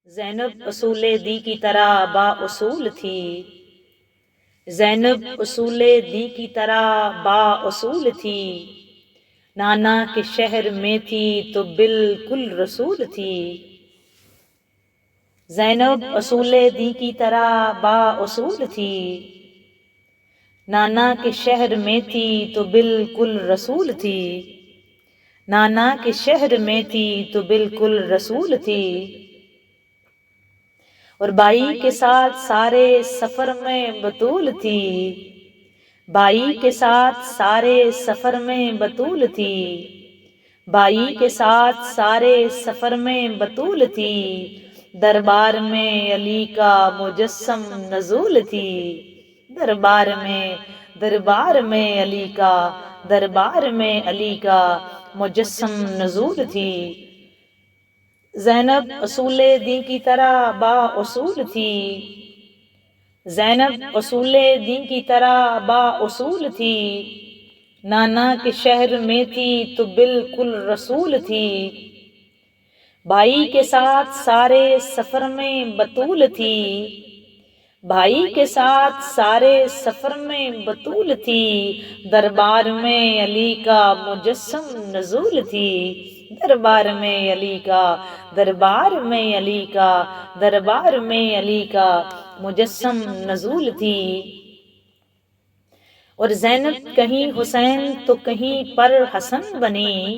زینب اصول دی کی طرح با اصول تھی، زینب اصول دی کی طرح با اصول تھی، نانا کے شہر میں تھی تو بالکل رسول تھی۔ زینب اصول دی کی طرح با اصول تھی، نانا کے شہر میں تھی تو بالکل رسول تھی، نانا کے شہر میں تھی تو بالکل رسول تھی۔ اور بائی کے ساتھ سارے سفر میں بطول تھی، بائی کے ساتھ سارے سفر میں بطول تھی، بائی کے ساتھ سارے سفر میں بطول تھی، دربار میں علی کا مجسم نزول تھی، دربار میں علی کا، دربار میں علی کا مجسم نزول تھی۔ زینب اصول دین کی طرح با اصول تھی، زینب اصول دین کی طرح با اصول تھی، نانا کے شہر میں تھی تو بالکل رسول تھی، بھائی کے ساتھ سارے سفر میں بطول تھی، بھائی کے ساتھ سارے سفر میں بطول تھی، دربار میں علی کا مجسم نزول تھی، دربار میں علی کا، دربار میں علی کا، دربار میں علی کا مجسم نزول تھی۔ اور زینب کہیں حسین تو کہیں پر حسن بنی،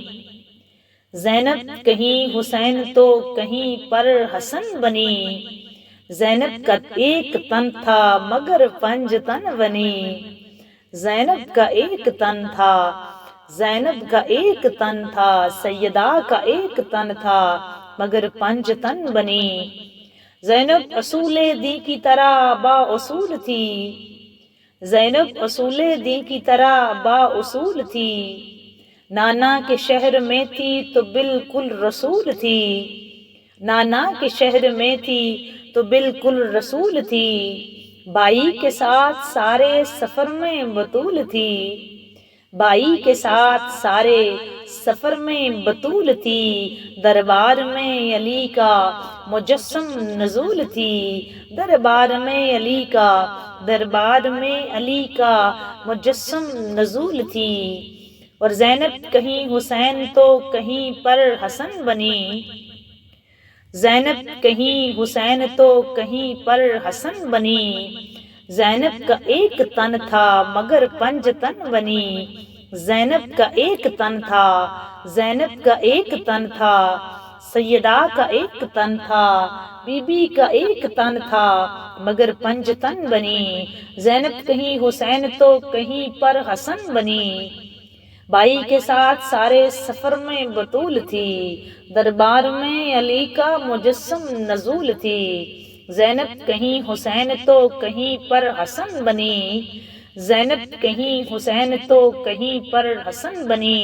زینب کہیں حسین تو کہیں پر حسن بنی، زینب کا ایک تن تھا مگر پنج تن بنی، زینب کا ایک تن تھا، زینب کا ایک تن تھا، سیدہ کا ایک تن تھا مگر پنج تن بنی۔ زینب اصول دین کی طرح با اصول تھی، زینب اصول دین کی طرح با اصول تھی، نانا کے شہر میں تھی تو بالکل رسول تھی، نانا کے شہر میں تھی تو بالکل رسول تھی، بائی کے ساتھ سارے سفر میں بطول تھی، بائی کے ساتھ سارے سفر میں بطول تھی، دربار میں علی کا مجسم نزول تھی، دربار میں علی کا، دربار میں علی کا مجسم نزول تھی۔ اور زینب کہیں حسین تو کہیں پر حسن بنی، زینب کہیں حسین تو کہیں پر حسن بنی، زینب کا ایک تن تھا مگر پنج تن بنی، زینب کا ایک تن تھا، زینب کا ایک تن تھا، سیدہ کا ایک تن تھا، بی بی کا ایک تن تھا مگر پنج تن بنی، زینب کہیں حسین تو کہیں پر حسن بنی، بائی کے ساتھ سارے سفر میں بطول تھی، دربار میں علی کا مجسم نزول تھی، زینب کہیں حسین تو کہیں پر حسن بنی، زینب کہیں حسین تو کہیں پر حسن بنی،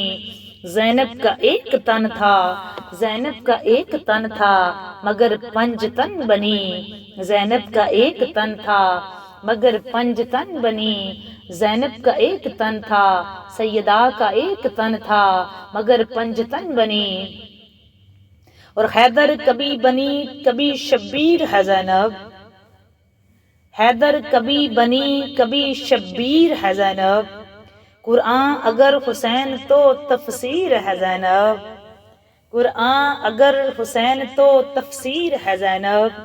زینب کا ایک تن تھا، زینب کا ایک تن تھا مگر پنج تن بنی، زینب کا ایک تن تھا مگر پنج تن بنی، زینب کا ایک تن تھا، سیدہ کا ایک تن تھا مگر پنج تن بنی۔ اور حیدر کبھی بنی کبھی شبیر ہے زینب، حیدر کبھی بنی کبھی شبیر ہے زینب، قرآن اگر حسین تو تفسیر ہے زینب، قرآن اگر حسین تو تفسیر ہے زینب،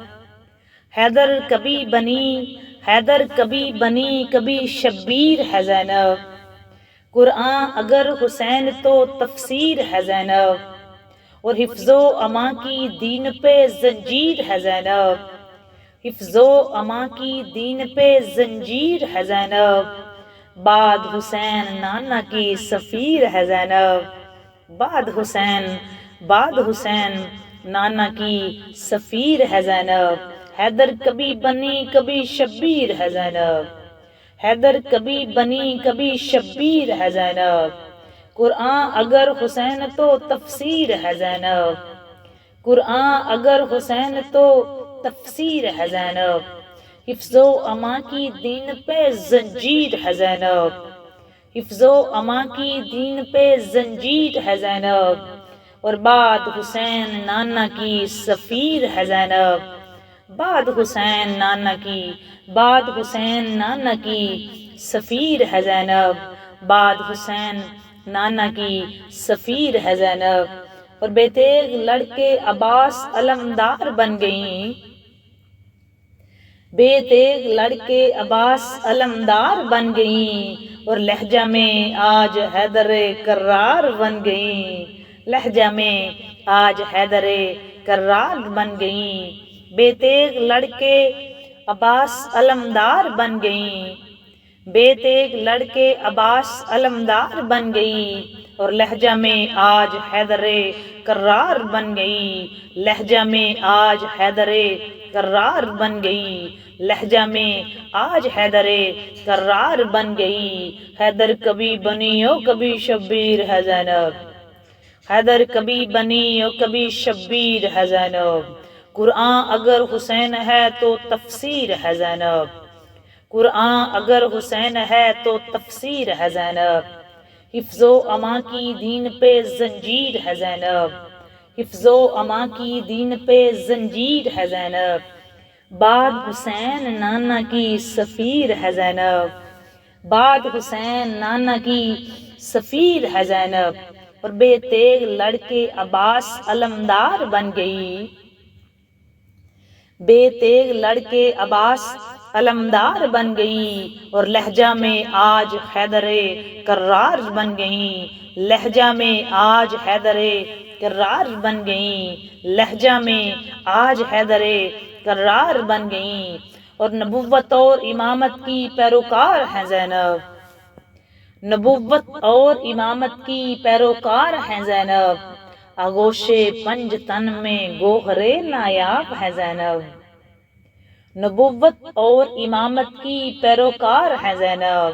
حیدر کبھی بنی، حیدر کبھی بنی کبھی شبیر ہے زینب، قرآن اگر حسین تو تفسیر ہے زینب، اور حفظ و امان کی دین پہ زنجیر ہے زینب، حفظ و امان کی دین پہ زنجیر ہے زینب، بعد حسین نانا کی سفیر ہے زینب، بعد حسین نانا کی سفیر ہے زینب، حیدر کبھی بنی کبھی شبیر ہے زینب، حیدر کبھی بنی کبھی شبیر ہے زینب، قرآن اگر حسین تو تفسیر ہے زینب، قرآن اگر حسین تو تفسیر ہے زینب، حفظ و امان کی دین پہ زنجیر ہے زینب، حفظ و امان کی دین پہ زنجیر ہے زینب، اور بعد حسین نانا کی سفیر ہے زینب، بعد حسین نانا کی، بعد حسین نانا کی سفیر ہے زینب، بعد حسین نانا کی سفیر ہے زینب۔ اور بے تیغ لڑکے عباس علمدار بن گئیں، بے تیغ لڑکے عباس علمدار بن گئیں، اور لہجہ میں آج حیدر کرار بن گئیں، لہجہ میں آج حیدر کرار بن گئیں، بے تیغ لڑکے عباس علمدار بن گئیں، بے تیغ لڑکے عباس علمدار بن گئیں، اور لہجہ میں آج حیدر کرار بن گئی، لہجہ میں آج حیدر کرار بن گئی، لہجہ میں آج حیدر کرار بن گئی۔ حیدر کبھی بنی اور کبھی شبیر ہے زینب، حیدر کبھی بنی اور کبھی شبیر ہے زینب، قرآن اگر حسین ہے تو تفسیر ہے زینب، قرآن اگر حسین ہے تو تفسیر ہے زینب، حفظ و امان کی دین پہ زنجیر ہے زینب، حفظ و امان کی دین پہ زنجیر ہے زینب، بعد حسین نانا کی سفیر ہے زینب، بعد حسین نانا کی سفیر ہے زینب، اور بے تیغ لڑکے عباس علمدار بن گئی، بے تیغ لڑکے عباس علمدار بن گئی، اور لہجہ میں آج حیدر کرار بن گئی، لہجہ میں آج حیدر کرار بن گئی، لہجہ میں آج حیدر کرار بن گئی، اور نبوت اور امامت کی پیروکار ہیں زینب، نبوت اور امامت کی پیروکار ہیں زینب، آغوش پنج تن میں گوہرے نایاب ہے زینب، نبوت اور امامت کی پیروکار ہے زینب،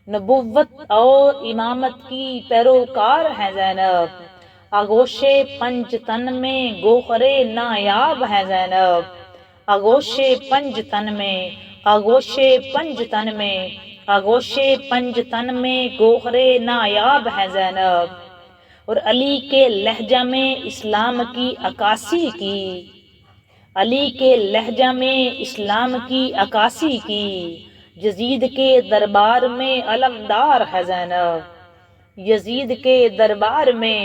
نبوت اور امامت کی پیروکار ہے زینب، آغوش پنج تن میں گوہرے نایاب ہے زینب، آغوش پنج تن میں، آغوش پنج تن میں، آغوش پنج تن میں گوہرے نایاب ہے زینب، اور علی کے لہجہ میں اسلام کی عکاسی کی، علی کے لہجہ میں اسلام کی عکاسی کی، یزید کے دربار میں علمدار ہے زینب، یزید کے دربار میں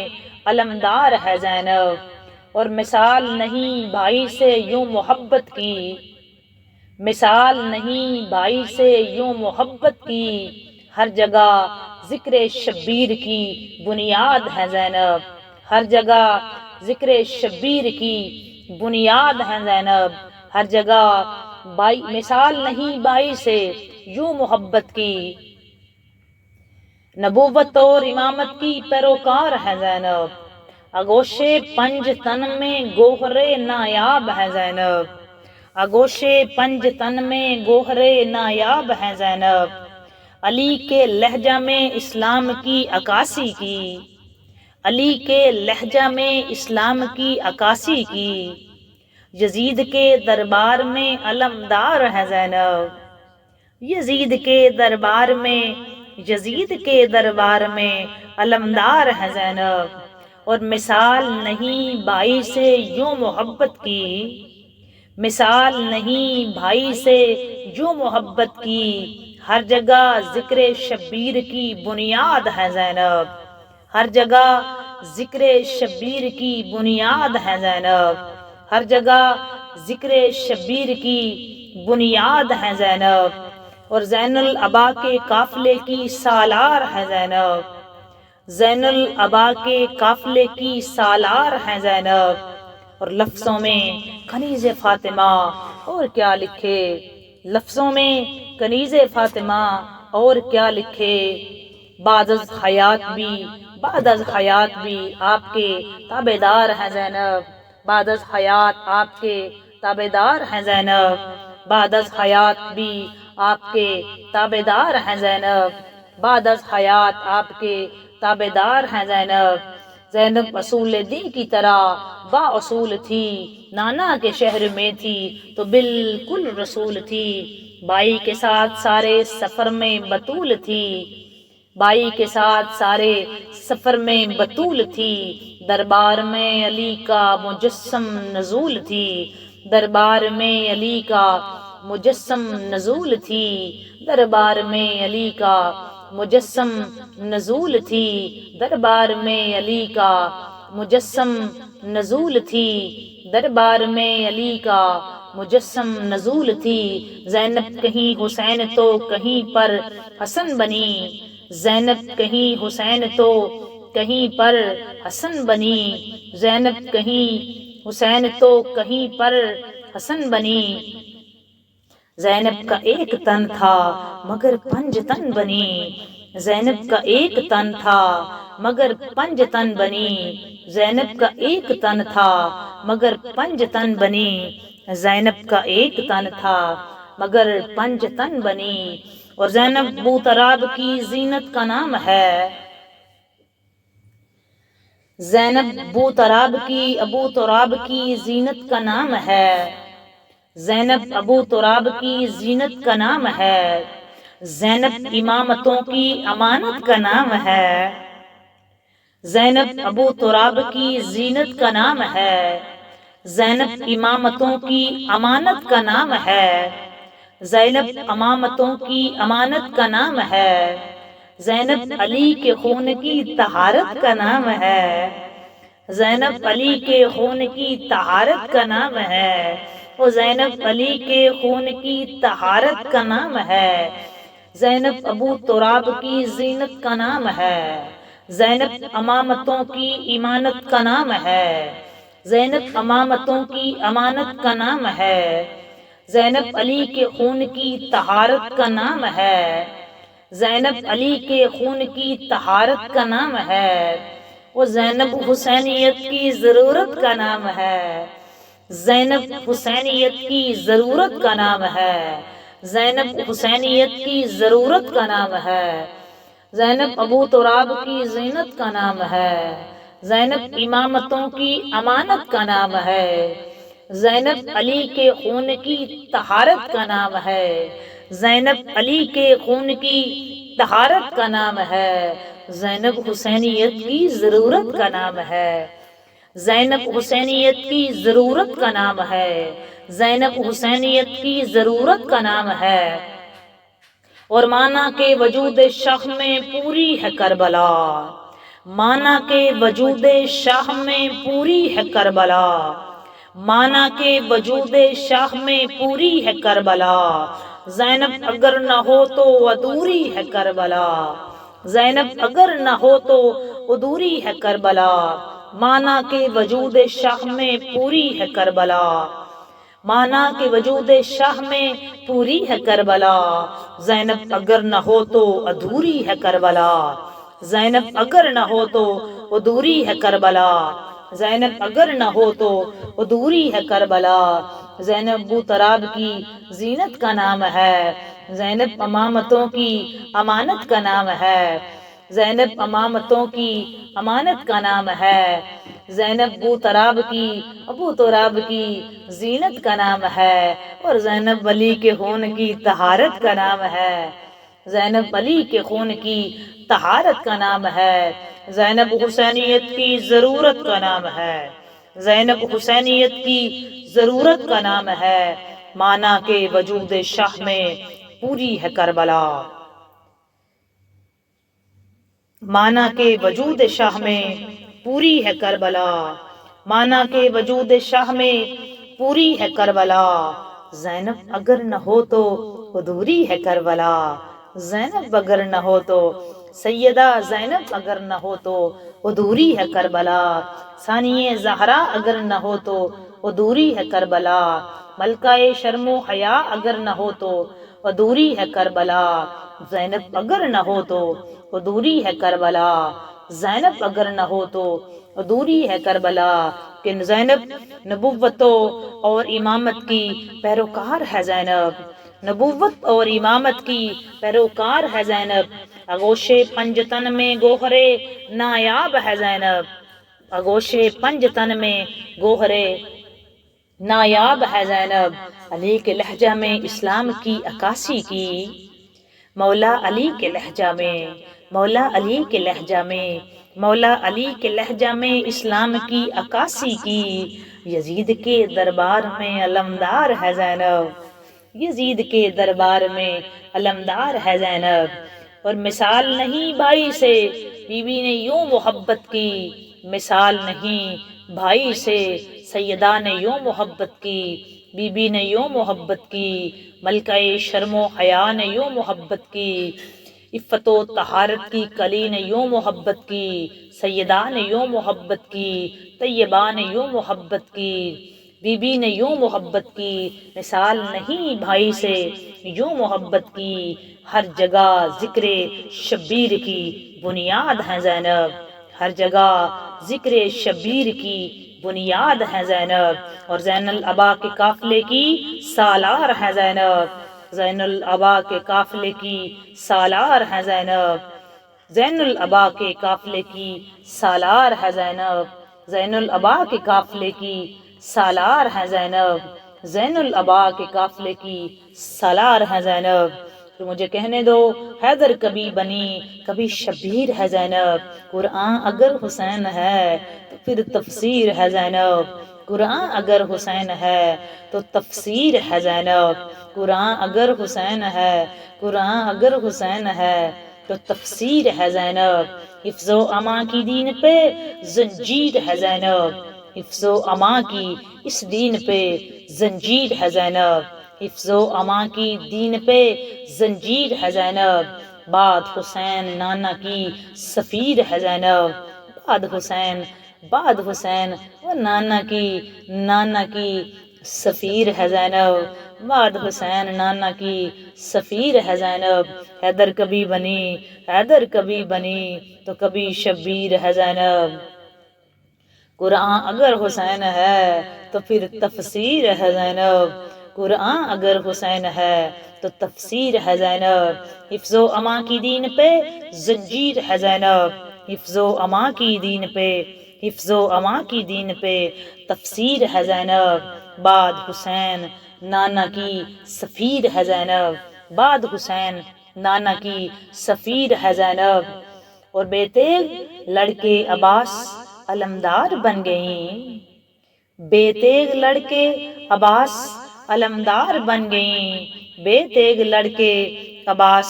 علمدار ہے زینب، اور مثال نہیں بھائی سے یوں محبت کی، مثال نہیں بھائی سے یوں محبت کی، ہر جگہ ذکر شبیر کی بنیاد ہے زینب، ہر جگہ ذکر شبیر کی بنیاد ہے زینب، ہر جگہ مثال نہیں بھائی سے یوں محبت کی، نبوت اور امامت کی پیروکار ہے زینب، آغوش پنج تن میں گوہرے نایاب ہے زینب، آغوش پنج تن میں گوہرے نایاب ہے زینب، علی کے لہجہ میں اسلام کی عکاسی کی، علی کے لہجہ میں اسلام کی عکاسی کی، یزید کے دربار میں علمدار ہے زینب، یزید کے دربار میں، یزید کے دربار میں علمدار ہے زینب، اور مثال نہیں بھائی سے یوں محبت کی، مثال نہیں بھائی سے یوں محبت کی، ہر جگہ ذکر شبیر کی بنیاد ہے زینب، ہر جگہ ذکر شبیر کی بنیاد ہے زینب، ہر جگہ ذکر شبیر کی بنیاد ہے زینب، اور زین العبا کے قافلے کی سالار ہے زینب، زین العبا کے قافلے کی سالار ہے زینب، اور لفظوں میں کنیز فاطمہ اور کیا لکھے، لفظوں میں کنیز فاطمہ اور کیا لکھے، بعد از حیات بھی، بعد از حیات بھی آپ کے تابعدار ہیں زینب، بعد از حیات آپ کے تابعدار ہیں زینب، بعد از حیات بھی آپ کے تابعدار ہیں زینب، بعد از حیات آپ کے تابعدار ہیں زینب، زینب اصول دین کی طرح با اصول تھی، نانا کے شہر میں تھی تو بالکل رسول تھی، بائی کے ساتھ سارے سفر میں بطول تھی، بائی کے ساتھ سارے سفر میں بطول تھی، دربار میں علی کا مجسم نزول تھی، دربار میں علی کا مجسم نزول تھی، دربار میں علی کا مجسم نزول تھی، دربار میں علی کا مجسم نزول تھی، دربار میں علی کا مجسم نزول تھی۔ زینب کہیں حسین تو کہیں پر حسن بنی، زینب کہیں حسین تو کہیں پر حسن بنی، زینب کہیں حسین تو کہیں پر حسن بنی۔ زینب کا ایک تن تھا مگر 5 تن بنی، زینب کا ایک تن تھا مگر 5 تن بنی، زینب کا ایک تن تھا مگر 5 تن بنی، زینب کا ایک تن تھا مگر 5 تن بنی۔ اور زینب ابو تراب کی زینت کا نام ہے، زینب ابو تراب کی زینت کا نام ہے، زینب ابو تراب کی زینت کا نام ہے، زینب امامتوں کی امانت کا نام ہے، زینب ابو تراب کی زینت کا نام ہے، زینب امامتوں کی امانت کا نام ہے، زینب امامتوں کی امانت کا نام ہے، زینب علی کے خون کی طہارت کا نام ہے، زینب علی کے خون کی طہارت کا نام ہے، وہ زینب علی کے خون کی طہارت کا نام ہے، زینب ابو تراب کی زینت کا نام ہے، زینب امامتوں کی امانت کا نام ہے، زینب امامتوں کی امانت کا نام ہے، زینب علی کے خون کی طہارت کا نام ہے، زینب علی کے خون کی طہارت کا نام ہے، وہ زینب حسینیت کی ضرورت کا نام ہے، زینب حسینیت کی ضرورت کا نام ہے، زینب حسینیت کی ضرورت کا نام ہے، زینب ابو تراب کی زینت کا نام ہے، زینب امامتوں کی امانت کا نام ہے، زینب علی کے خون کی طہارت کا نام ہے، زینب علی کے خون کی طہارت کا نام ہے، زینب حسینیت کی ضرورت کا نام ہے، زینب حسینیت کی ضرورت کا نام ہے، زینب حسینیت کی ضرورت کا نام ہے۔ اور مانا کہ وجود شاہ میں پوری ہے کربلا، مانا کہ وجود شاہ میں پوری ہے کربلا، مانا کہ وجود شاہ میں پوری ہے کربلا، زینب اگر نہ ہو تو ادھوری ہے کربلا، زینب اگر نہ ہو تو ادھوری ہے کربلا، مانا کہ وجود شاہ میں پوری ہے کربلا، مانا کہ وجود شاہ میں پوری ہے کربلا، زینب اگر نہ ہو تو ادھوری ہے کربلا، زینب اگر نہ ہو تو ادھوری ہے کربلا، زینب اگر نہ ہو تو ادھوری ہے کربلا، زینب ابو تراب کی زینت کا نام ہے، زینب امامتوں کی امانت کا نام ہے، زینب امامتوں کی امانت کا نام ہے، زینب ابو تراب کی زینت کا نام ہے، اور زینب علی کے خون کی طہارت کا نام ہے، زینب علی کے خون کی طہارت کا نام ہے، زینب حسینیت کی ضرورت کا نام ہے، زینب حسینیت کی ضرورت کا نام ہے، مانا کہ وجود شاہ میں پوری ہے کربلا، مانا کہ وجود شاہ میں پوری ہے کربلا، مانا کہ وجود شاہ میں پوری ہے کربلا، زینب اگر نہ ہو تو ادھوری ہے کربلا، زینب اگر نہ ہو تو سیدہ زینب اگر نہ ہو تو ادھوری ہے کربلا، ثانیہ زہرا اگر نہ ہو تو ادھوری ہے کربلا، ملکہ شرم و حیا اگر نہ ہو تو ادھوری ہے کربلا، زینب اگر نہ ہو تو ادھوری ہے کربلا، زینب اگر نہ ہو تو ادھوری ہے کربلا، کہ زینب نبوت اور امامت کی پیروکار ہے، زینب نبوت اور امامت کی پیروکار ہے، زینب آغوش پنجتن میں گوہرے نایاب ہے، زینب آغوش پنجتن میں گوہرے نایاب ہے، زینب علی کے لہجہ میں اسلام کی عکاسی کی، مولا علی کے لہجہ میں، مولا علی کے لہجہ میں مولا علی کے لہجہ میں اسلام کی عکاسی کی، یزید کے دربار میں علمدار ہے زینب، یزید کے دربار میں علمدار ہے زینب۔ اور مثال نہیں بھائی سے بی بی نے یوں محبت کی، مثال نہیں بھائی سے سیدہ نے یوں محبت کی، بی بی نے یوں محبت کی، ملکہ شرم و حیا نے یوں محبت کی، عفت و طہارت کی کلی نے یوں محبت کی، سیدہ نے یوں محبت کی، طیبہ نے یوں محبت کی، بی بی نے یوں محبت کی، مثال نہیں بھائی سے یوں محبت کی، ہر جگہ ذکر شبیر کی بنیاد ہے زینب، ہر جگہ ذکر شبیر کی بنیاد ہے زینب۔ اور زین العبا کے قافلے کی سالار ہے زینب، زین العبا کے قافلے کی سالار ہے زینب، زین العبا کے قافلے کی سالار ہے زینب، زین العبا کے قافلے کی سالار ہے زینب، زین العبا کے قافلے کی سالار ہے زینب۔ تو مجھے کہنے دو، حیدر کبھی بنی کبھی شبیر ہے زینب، قرآن اگر حسین ہے تو پھر تفسیر ہے زینب، قرآن اگر حسین ہے تو تفسیر ہے زینب، قرآن اگر حسین ہے، قرآن اگر حسین ہے تو تفسیر ہے زینب۔ حفظ و امان کی دین پہ زنجیر ہے زینب، حفظ و امان کی اس دین پہ زنجیر ہے زینب، حفظ و امان کی دین پہ زنجیر ہے زینب۔ بعد حسین نانا کی سفیر ہے زینب، بعد حسین، بعد حسین وہ نانا کی سفیر ہے زینب، بعد حسین نانا کی سفیر ہے زینب۔ حیدر کبھی بنی، حیدر کبھی بنی تو کبھی شبیر ہے زینب، قرآن اگر حسین ہے تو پھر تفسیر ہے زینب، قرآن اگر حسین ہے تو تفسیر ہے زینب۔ حفظ و امان کی دین پہ زنجیر ہے زینب، حفظ و امان کی دین پہ، حفظ و امان کی دین پہ تفسیر ہے زینب۔ بعد حسین نانا کی سفیر ہے زینب، بعد حسین نانا کی سفیر ہے زینب۔ اور بے تیغ لڑکے عباس علمدار بن گئیں، بے تیغ لڑکے عباس علمدار بن گئیں، بے تیغ لڑکے عباس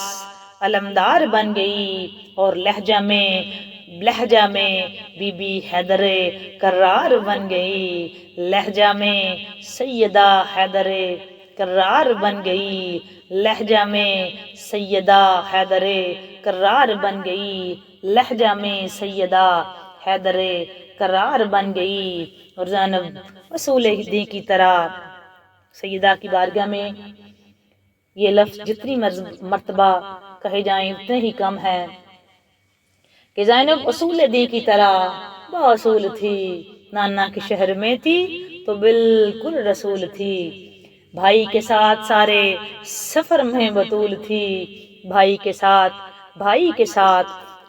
علمدار بن گئی۔ اور لہجہ میں بی بی حیدر کرار بن گئی، لہجہ میں سیدہ حیدر کرار بن گئی، لہجہ میں سیدہ حیدر کرار بن گئی، لہجہ میں سیدہ حیدر کرار بن گئی۔ اور زینب رسول دین کی طرح سیدہ کی بارگاہ میں یہ لفظ جتنی مرتبہ کہے جائیں اتنے ہی کم ہے کہ زینب اصول دین کی طرح باصول تھی، نانا کے شہر میں تھی تو بالکل رسول تھی، بھائی کے ساتھ سارے سفر میں بطول تھی، بھائی کے ساتھ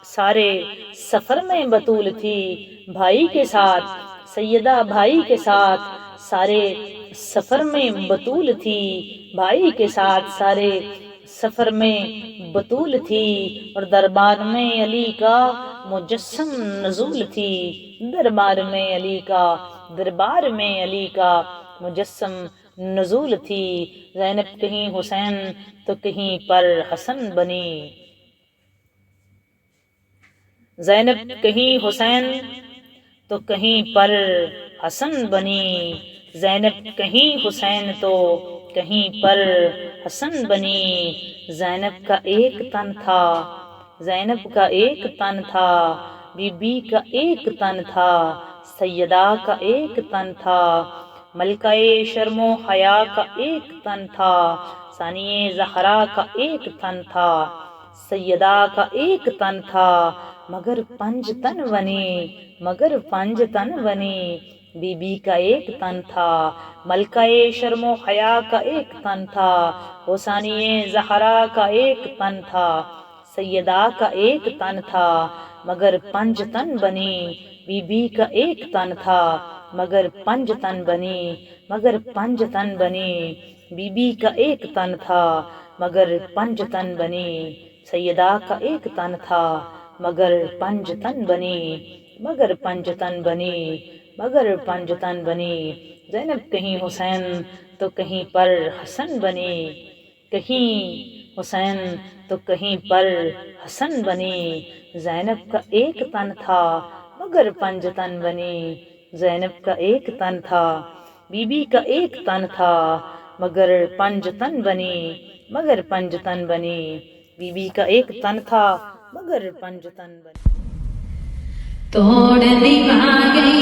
سارے سفر میں بطول تھی، بھائی کے ساتھ سیدہ، بھائی کے ساتھ سارے سفر میں بطول تھی، بھائی کے ساتھ سارے سفر میں بطول تھی۔ اور دربار میں علی کا مجسم نزول تھی، دربار میں علی کا مجسم نزول تھی۔ زینب کہیں حسین تو کہیں پر حسن بنی، زینب کہیں حسین تو کہیں پر حسن بنی، زینب کہیں حسین تو کہیں پر حسن بنی۔ زینب کا ایک تن تھا، زینب کا ایک تن تھا، بی بی کا ایک تن تھا، سیدہ کا ایک تن تھا، ملکہ شرم و حیا کا ایک تن تھا، ثانیہ زہرا کا ایک تن تھا، سیدہ کا ایک تن تھا، مگر پنج تن بنی، مگر پنج تن بنی۔ بی بی کا ایک تن تھا، ملکہ شرم و حیا کا ایک تن تھا، ثانیہ زہرا کا ایک تن تھا، سیدہ کا ایک تن تھا، مگر پنج تن بنی۔ بی بی کا ایک تن تھا مگر پنج تن بنی، مگر پنج تن بنی۔ بی بی کا ایک تن تھا مگر پنج تن بنی، سیدہ کا ایک تن تھا مگر پنجتن بنی، مگر پنجتن بنی، مگر پنجتن بنی۔ زینب کہیں حسین تو کہیں پر حسن بنی، کہیں حسین تو کہیں پر حسن بنی۔ زینب کا ایک تن تھا مگر پنجتن بنی، زینب کا ایک تن تھا، بی بی کا ایک تن تھا مگر پنجتن بنی، مگر پنجتن بنی۔ بی بی کا ایک تن تھا مگر پنجتن بنی۔ توڑ دکھا گئی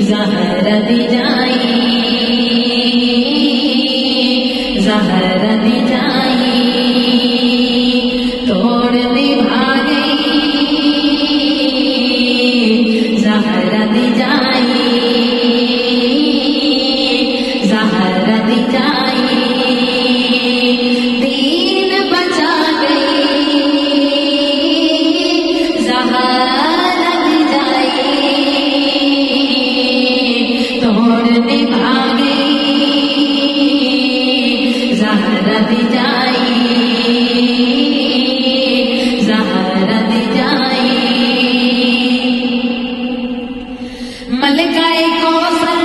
زہر دی جائی، زہر دی جائی، توڑ دکھا گئی زہر دی جائی، زہر دی جائی، دین بچا گئی زہر دی جائی، توڑ دکھا گئی زہر دی جائی، زہر دی جائی، ملکہ کوثر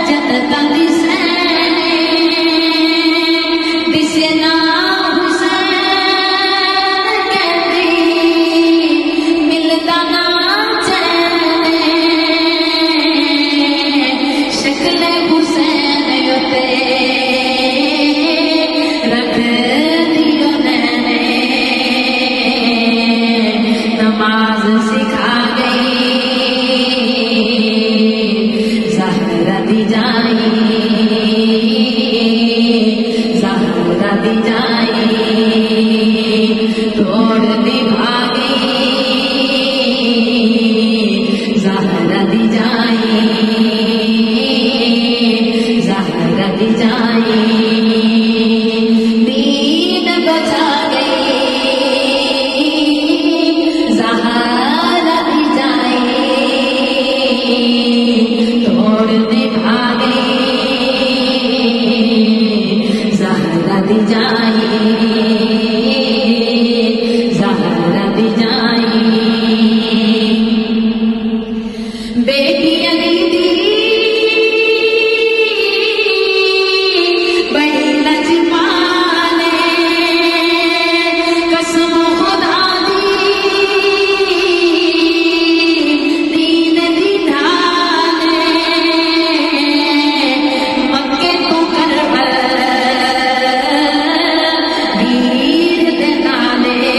جد تک حسین دسے نا حسین کہندی ملدا نا چین، شکل حسین اتے رکھ دیو نینے، نماز سکھا گئی زہر دی جائی، زہر دی جائی، توڑ دکھا گئی زہر دی جائی، زہر دی جائی، دین بچا گئی زہر دی جائی، توڑ دکھا گئی زہر دی جائی، زہر دی جائی، بیٹی علی دی بڑی لجپالے، قسم خدا دی دین دی ڈھالے، مکے تو کربل ویر دے نالے،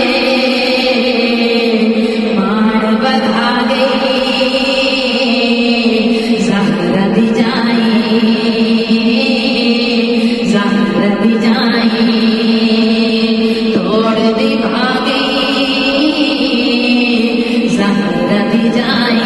ماڑ بدھا گئی زہر دی جائی، زہر دی جائی، توڑ دکھا گئی زہر دی جائی،